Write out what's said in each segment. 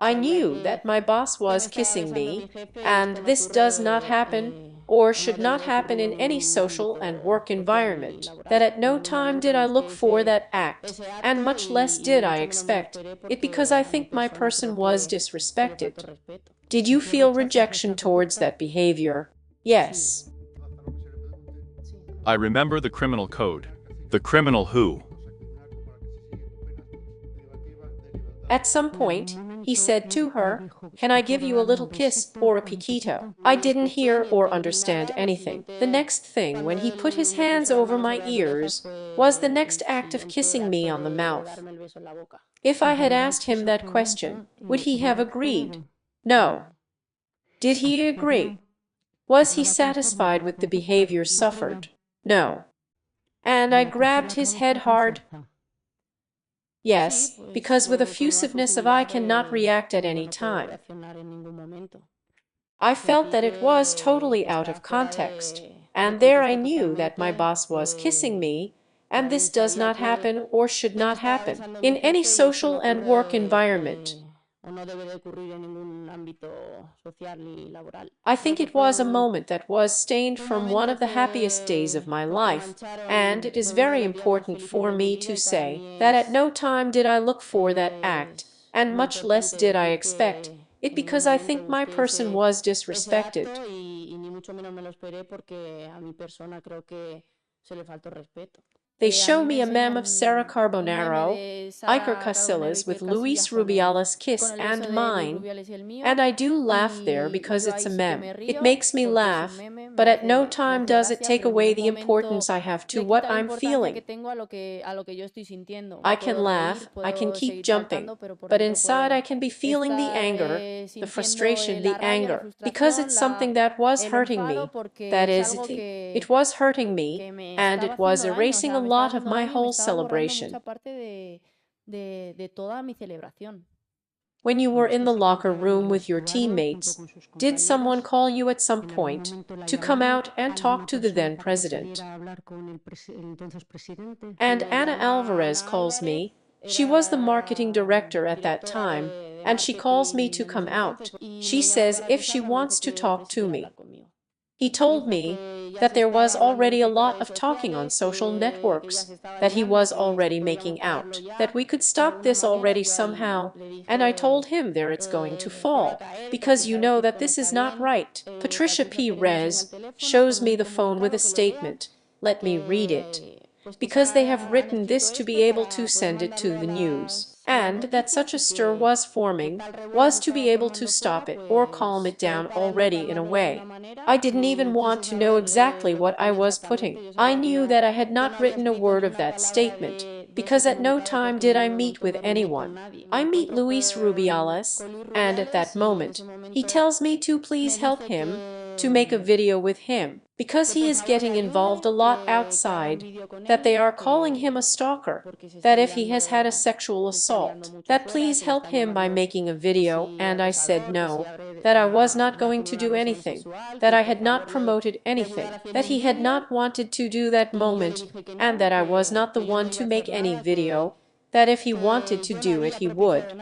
I knew that my boss was kissing me, and this does not happen or should not happen in any social and work environment, that at no time did I look for that act, and much less did I expect it because I think my person was disrespected. Did you feel rejection towards that behavior? Yes. I remember the criminal code. The criminal who? At some point, he said to her, "Can I give you a little kiss or a piquito?" I didn't hear or understand anything. The next thing, when he put his hands over my ears, was the next act of kissing me on the mouth. If I had asked him that question, would he have agreed? No. Did he agree? Was he satisfied with the behavior suffered? No. And I grabbed his head hard. Yes, because with effusiveness of I cannot react at any time. I felt that it was totally out of context, and there I knew that my boss was kissing me, and this does not happen or should not happen in any social and work environment. I think it was a moment that was stained from one of the happiest days of my life, and it is very important for me to say that at no time did I look for that act, and much less did I expect it because I think my person was disrespected. They show me a meme of Sarah Carbonaro, Iker Casillas with Luis Rubiales' kiss and mine, and I do laugh there because it's a meme. It makes me laugh, but at no time does it take away the importance I have to what I'm feeling. I can laugh, I can keep jumping, but inside I can be feeling the anger, the frustration, the anger, because it's something that was hurting me. That is, it was hurting me, and it was erasing a lot of my whole celebration. When you were in the locker room with your teammates, did someone call you at some point to come out and talk to the then president? And Ana Alvarez calls me. She was the marketing director at that time, and she calls me to come out. She says if she wants to talk to me. He told me that there was already a lot of talking on social networks, that he was already making out, that we could stop this already somehow, and I told him there it's going to fall, because you know that this is not right. Patricia P. Rez shows me the phone with a statement. Let me read it. Because they have written this to be able to send it to the news, and that such a stir was forming, was to be able to stop it or calm it down already in a way. I didn't even want to know exactly what I was putting. I knew that I had not written a word of that statement, because at no time did I meet with anyone. I meet Luis Rubiales, and at that moment, he tells me to please help him, to make a video with him, because he is getting involved a lot outside, that they are calling him a stalker, that if he has had a sexual assault, that please help him by making a video, and I said no, that I was not going to do anything, that I had not promoted anything, that he had not wanted to do that moment, and that I was not the one to make any video, that if he wanted to do it he would.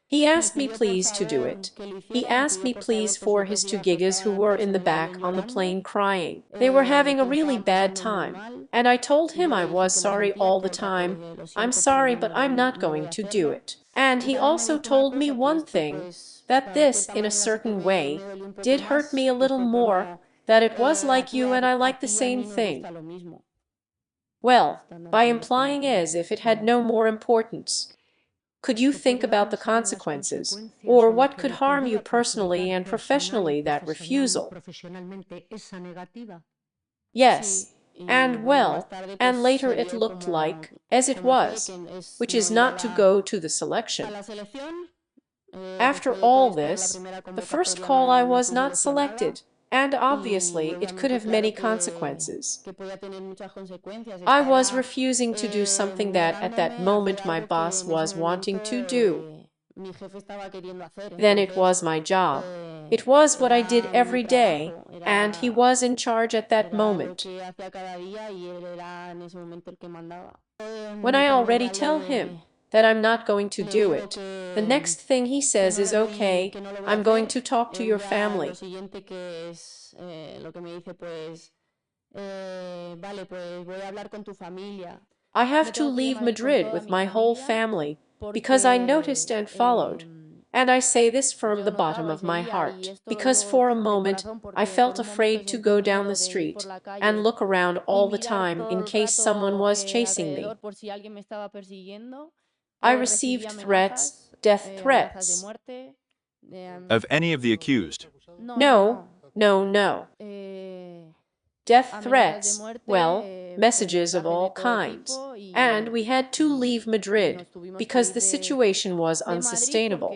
He asked me please to do it. He asked me please for his two gigas who were in the back on the plane crying. They were having a really bad time. And I told him I was sorry all the time. I'm sorry, but I'm not going to do it. And he also told me one thing, that this, in a certain way, did hurt me a little more, that it was like you and I like the same thing. Well, by implying as if it had no more importance. Could you think about the consequences, or what could harm you personally and professionally that refusal? Yes, and well, and later it looked like, as it was, which is not to go to the selection. After all this, the first call I was not selected, and obviously it could have many consequences. I was refusing to do something that at that moment my boss was wanting to do. Then it was my job. It was what I did every day, and he was in charge at that moment. When I already tell him that I'm not going to do it, the next thing he says is, okay, I'm going to talk to your family. I have to leave Madrid with my whole family because I noticed and followed. And I say this from the bottom of my heart, because for a moment I felt afraid to go down the street and look around all the time in case someone was chasing me. I received threats, death threats. Of any of the accused? No, no, no. Death threats, well, messages of all kinds. And we had to leave Madrid because the situation was unsustainable.